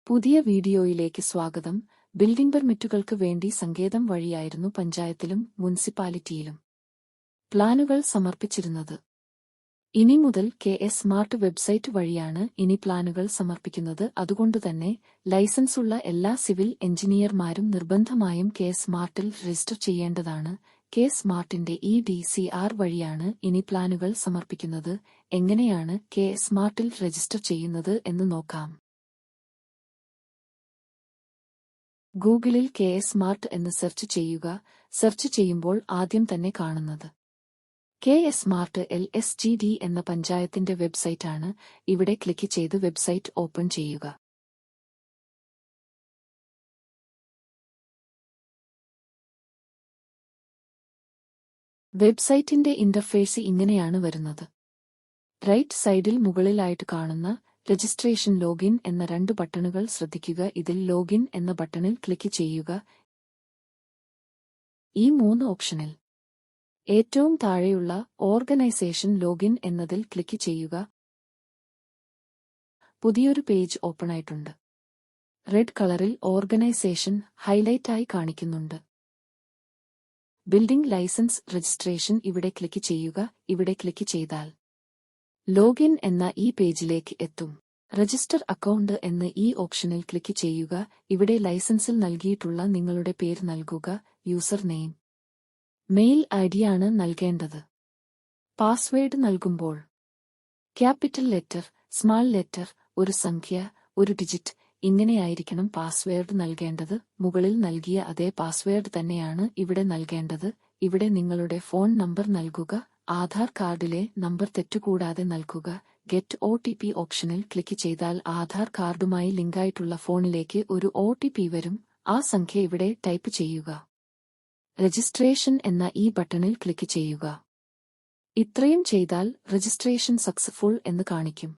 പുതിയ വീഡിയോയിലേക്ക് സ്വാഗതം. ബിൽഡിംഗ് പെർമിറ്റുകൾക്ക് വേണ്ടി സങ്കേതം വഴിയായിരുന്നു പഞ്ചായത്തിലും മുനിസിപ്പാലിറ്റിയിലും പ്ലാനുകൾ സമർപ്പിച്ചിരുന്നത്. ഇനി മുതൽ KS സ്മാർട്ട് വെബ്സൈറ്റ് വഴിയാണ് ഇനി പ്ലാനുകൾ സമർപ്പിക്കുന്നത്. അതുകൊണ്ടുതന്നെ ലൈസൻസുള്ള എല്ലാ സിവിൽ എഞ്ചിനീയർമാരും നിർബന്ധമായും KS സ്മാർട്ടിൽ രജിസ്റ്റർ ചെയ്യേണ്ടതാണ്. KS സ്മാർട്ടിന്റെ EDCR വഴിയാണ് ഇനി പ്ലാനുകൾ സമർപ്പിക്കുന്നത്. എങ്ങനെയാണ് KS സ്മാർട്ടിൽ രജിസ്റ്റർ ചെയ്യുന്നത് എന്ന് നോക്കാം. ഗൂഗിളിൽ KS സ്മാർട്ട് എന്ന് സെർച്ച് ചെയ്യുക. സെർച്ച് ചെയ്യുമ്പോൾ ആദ്യം തന്നെ കാണുന്നത് KS സ്മാർട്ട് LSGD എന്ന പഞ്ചായത്തിന്റെ വെബ്സൈറ്റാണ്. ഇവിടെ ക്ലിക്ക് ചെയ്ത് വെബ്സൈറ്റ് ഓപ്പൺ ചെയ്യുക. വെബ്സൈറ്റിന്റെ ഇന്റർഫേസ് ഇങ്ങനെയാണ് വരുന്നത്. റൈറ്റ് സൈഡിൽ മുകളിലായിട്ട് കാണുന്ന രജിസ്ട്രേഷൻ ലോഗിൻ എന്ന 2 ബട്ടണുകൾ ശ്രദ്ധിക്കുക. ഇതിൽ ലോഗിൻ എന്ന ബട്ടണിൽ ക്ലിക്ക് ചെയ്യുക. ഈ 3 ഓപ്ഷനിൽ ഏറ്റവും താഴെയുള്ള ഓർഗനൈസേഷൻ ലോഗിൻ എന്നതിൽ ക്ലിക്ക് ചെയ്യുക. പുതിയൊരു പേജ് ഓപ്പണായിട്ടുണ്ട്. റെഡ് കളറിൽ ഓർഗനൈസേഷൻ ഹൈലൈറ്റായി കാണിക്കുന്നുണ്ട്. ബിൽഡിംഗ് ലൈസൻസ് രജിസ്ട്രേഷൻ ഇവിടെ ക്ലിക്ക് ചെയ്യുക. ഇവിടെ ക്ലിക്ക് ചെയ്താൽ ലോഗിൻ എന്ന ഈ പേജിലേക്ക് എത്തും. രജിസ്റ്റർ അക്കൗണ്ട് എന്ന് ഈ ഓപ്ഷനിൽ ക്ലിക്ക് ചെയ്യുക. ഇവിടെ ലൈസൻസിൽ നൽകിയിട്ടുള്ള നിങ്ങളുടെ പേര് നൽകുക. യൂസർ നെയിം, മെയിൽ ഐഡിയാണ് നൽകേണ്ടത്. പാസ്വേഡ് നൽകുമ്പോൾ ക്യാപിറ്റൽ ലെറ്റർ, സ്മാൾ ലെറ്റർ, ഒരു സംഖ്യ, ഒരു ഡിജിറ്റ് ഇങ്ങനെയായിരിക്കണം പാസ്വേഡ് നൽകേണ്ടത്. മുകളിൽ നൽകിയ അതേ പാസ്വേഡ് തന്നെയാണ് ഇവിടെ നൽകേണ്ടത്. ഇവിടെ നിങ്ങളുടെ ഫോൺ നമ്പർ നൽകുക. ആധാർ കാർഡിലെ നമ്പർ തെറ്റുകൂടാതെ നൽകുക. ഗെറ്റ് OTP ഓപ്ഷനിൽ ക്ലിക്ക് ചെയ്താൽ ആധാർ കാർഡുമായി ലിങ്കായിട്ടുള്ള ഫോണിലേക്ക് ഒരു OTP വരും. ആ സംഖ്യ ഇവിടെ ടൈപ്പ് ചെയ്യുക. രജിസ്ട്രേഷൻ എന്ന ഈ ബട്ടണിൽ ക്ലിക്ക് ചെയ്യുക. ഇത്രയും ചെയ്താൽ രജിസ്ട്രേഷൻ സക്സസ്ഫുൾ എന്ന് കാണിക്കും.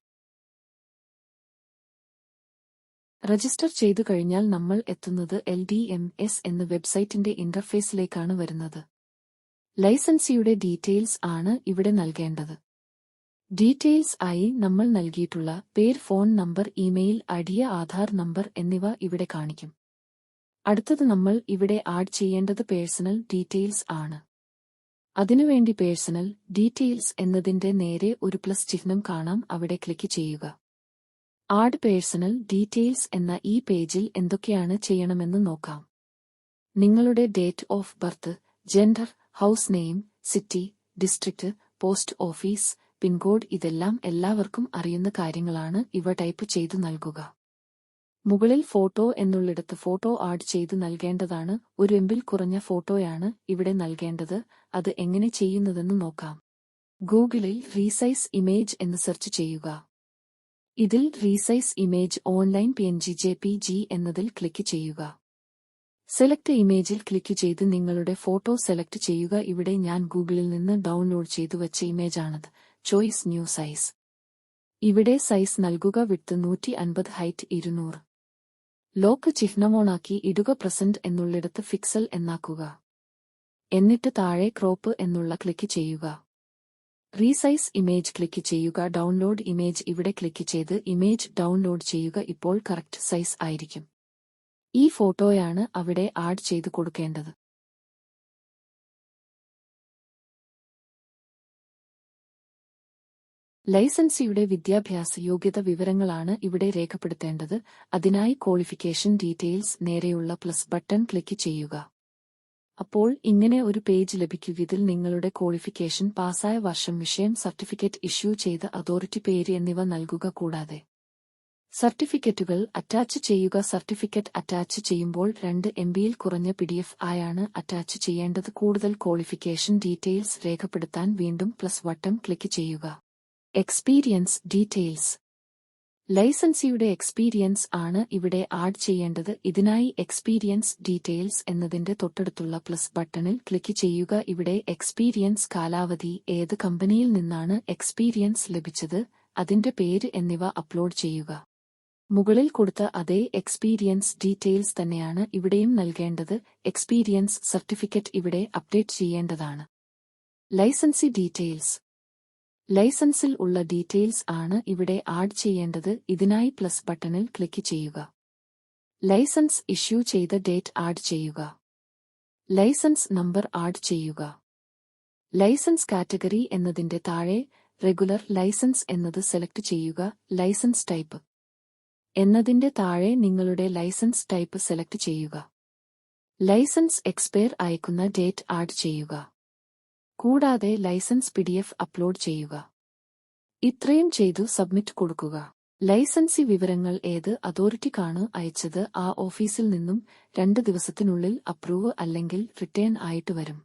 രജിസ്റ്റർ ചെയ്തു കഴിഞ്ഞാൽ നമ്മൾ എത്തുന്നത് LDMS എന്ന വെബ്സൈറ്റിന്റെ ഇന്റർഫേസിലേക്കാണ് വരുന്നത്. ലൈസൻസിയുടെ ഡീറ്റെയിൽസ് ആണ് ഇവിടെ നൽകേണ്ടത്. ഡീറ്റെയിൽസ് ആയി നമ്മൾ നൽകിയിട്ടുള്ള പേര്, phone number, email ID, Aadhaar number എന്നിവ ഇവിടെ കാണിക്കും. അടുത്തത് നമ്മൾ ഇവിടെ ആഡ് ചെയ്യേണ്ടത് പേഴ്സണൽ ഡീറ്റെയിൽസ് ആണ്. അതിനുവേണ്ടി പേഴ്സണൽ ഡീറ്റെയിൽസ് എന്നതിന്റെ നേരെ ഒരു പ്ലസ് ചിഹ്നം കാണാം. അവിടെ ക്ലിക്ക് ചെയ്യുക. ആഡ് പേഴ്സണൽ ഡീറ്റെയിൽസ് എന്ന ഈ പേജിൽ എന്തൊക്കെയാണ് ചെയ്യണമെന്ന് നോക്കാം. നിങ്ങളുടെ date of birth, gender, house name, city, district, post office, pincode ഇതെല്ലാം എല്ലാവർക്കും അറിയുന്ന കാര്യങ്ങളാണ്. ഇവ ടൈപ്പ് ചെയ്തു നൽകുക. മുകളിൽ ഫോട്ടോ എന്നുള്ളിടത്ത് ഫോട്ടോ ആഡ് ചെയ്ത് നൽകേണ്ടതാണ്. ഒരു MB കുറഞ്ഞ ഫോട്ടോയാണ് ഇവിടെ നൽകേണ്ടത്. അത് എങ്ങനെ ചെയ്യുന്നതെന്ന് നോക്കാം. ഗൂഗിളിൽ റീസൈസ് ഇമേജ് എന്ന് സെർച്ച് ചെയ്യുക. ഇതിൽ resize image online PNG JPG എന്നതിൽ ക്ലിക്ക് ചെയ്യുക. സെലക്ട് ഇമേജിൽ ക്ലിക്ക് ചെയ്ത് നിങ്ങളുടെ ഫോട്ടോ സെലക്ട് ചെയ്യുക. ഇവിടെ ഞാൻ ഗൂഗിളിൽ നിന്ന് ഡൗൺലോഡ് ചെയ്തു വെച്ച ഇമേജാണത്. Choice new size. ഇവിടെ സൈസ് നൽകുക. Width 150, height 200. ലോക്ക് ചിഹ്നം ഓണാക്കി ഇടുക. പ്രസന്റ് എന്നുള്ളിടത്ത് ഫിക്സൽ എന്നാക്കുക. എന്നിട്ട് താഴെ ക്രോപ്പ് എന്നുള്ള ക്ലിക്ക് ചെയ്യുക. റീസൈസ് ഇമേജ് ക്ലിക്ക് ചെയ്യുക. ഡൗൺലോഡ് ഇമേജ് ഇവിടെ ക്ലിക്ക് ചെയ്ത് ഇമേജ് ഡൗൺലോഡ് ചെയ്യുക. ഇപ്പോൾ കറക്റ്റ് സൈസ് ആയിരിക്കും. ഈ ഫോട്ടോയാണ് അവിടെ ആഡ് ചെയ്ത് കൊടുക്കേണ്ടത്. ലൈസൻസിയുടെ വിദ്യാഭ്യാസ യോഗ്യത വിവരങ്ങളാണ് ഇവിടെ രേഖപ്പെടുത്തേണ്ടത്. അതിനായി ക്വാളിഫിക്കേഷൻ ഡീറ്റെയിൽസ് നേരെയുള്ള പ്ലസ് ബട്ടൺ ക്ലിക്ക് ചെയ്യുക. അപ്പോൾ ഇങ്ങനെ ഒരു പേജ് ലഭിക്കും. ഇതിൽ നിങ്ങളുടെ ക്വാളിഫിക്കേഷൻ, പാസ്സായ വർഷം, വിഷയം, സർട്ടിഫിക്കറ്റ് ഇഷ്യൂ ചെയ്ത അതോറിറ്റി പേര് എന്നിവ നൽകുക. കൂടാതെ സർട്ടിഫിക്കറ്റുകൾ അറ്റാച്ച് ചെയ്യുക. സർട്ടിഫിക്കറ്റ് അറ്റാച്ച് ചെയ്യുമ്പോൾ 2 MBയിൽ കുറഞ്ഞ PDF ആയാണ് അറ്റാച്ച് ചെയ്യേണ്ടത്. കൂടുതൽ ക്വാളിഫിക്കേഷൻ ഡീറ്റെയിൽസ് രേഖപ്പെടുത്താൻ വീണ്ടും പ്ലസ് ബട്ടൺ ക്ലിക്ക് ചെയ്യുക. Experience details. ലൈസൻസിയുടെ എക്സ്പീരിയൻസ് ആണ് ഇവിടെ ആഡ് ചെയ്യേണ്ടത്. ഇതിനായി എക്സ്പീരിയൻസ് ഡീറ്റെയിൽസ് എന്നതിന്റെ തൊട്ടടുത്തുള്ള പ്ലസ് ബട്ടണിൽ ക്ലിക്ക് ചെയ്യുക. ഇവിടെ എക്സ്പീരിയൻസ് കാലാവധി, ഏത് കമ്പനിയിൽ നിന്നാണ് എക്സ്പീരിയൻസ് ലഭിച്ചത്, അതിന്റെ പേര് എന്നിവ അപ്ലോഡ് ചെയ്യുക. മുകളിൽ കൊടുത്ത അതേ എക്സ്പീരിയൻസ് ഡീറ്റെയിൽസ് തന്നെയാണ് ഇവിടെയും നൽകേണ്ടത്. എക്സ്പീരിയൻസ് സർട്ടിഫിക്കറ്റ് ഇവിടെ അപ്ഡേറ്റ് ചെയ്യേണ്ടതാണ്. Licensee details. ലൈസൻസിൽ ഉള്ള ഡീറ്റെയിൽസ് ആണ് ഇവിടെ ആഡ് ചെയ്യേണ്ടത്. ഇതിനായി പ്ലസ് ബട്ടണിൽ ക്ലിക്ക് ചെയ്യുക. ലൈസൻസ് ഇഷ്യൂ ചെയ്ത ഡേറ്റ് ആഡ് ചെയ്യുക. ലൈസൻസ് നമ്പർ ആഡ് ചെയ്യുക. ലൈസൻസ് കാറ്റഗറി എന്നതിന്റെ താഴെ റെഗുലർ ലൈസൻസ് എന്നത് സെലക്ട് ചെയ്യുക. ലൈസൻസ് ടൈപ്പ് എന്നതിന്റെ താഴെ നിങ്ങളുടെ ലൈസൻസ് ടൈപ്പ് സെലക്ട് ചെയ്യുക. ലൈസൻസ് എക്സ്പയർ അയക്കുന്ന ഡേറ്റ് ആഡ് ചെയ്യുക. കൂടാതെ ലൈസൻസ് PDF അപ്ലോഡ് ചെയ്യുക. ഇത്രയും ചെയ്തു സബ്മിറ്റ് കൊടുക്കുക. ലൈസൻസി വിവരങ്ങൾ ഏത് അതോറിറ്റിക്കാണ് അയച്ചത് ആ ഓഫീസിൽ നിന്നും 2 ദിവസത്തിനുള്ളിൽ അപ്രൂവ് അല്ലെങ്കിൽ റിട്ടേൺ ആയിട്ട് വരും.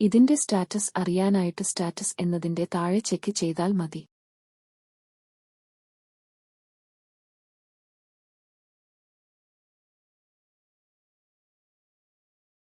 ഇതിന്റെ സ്റ്റാറ്റസ് അറിയാനായിട്ട് സ്റ്റാറ്റസ് എന്നതിന്റെ താഴെ ചെക്ക് ചെയ്താൽ മതി.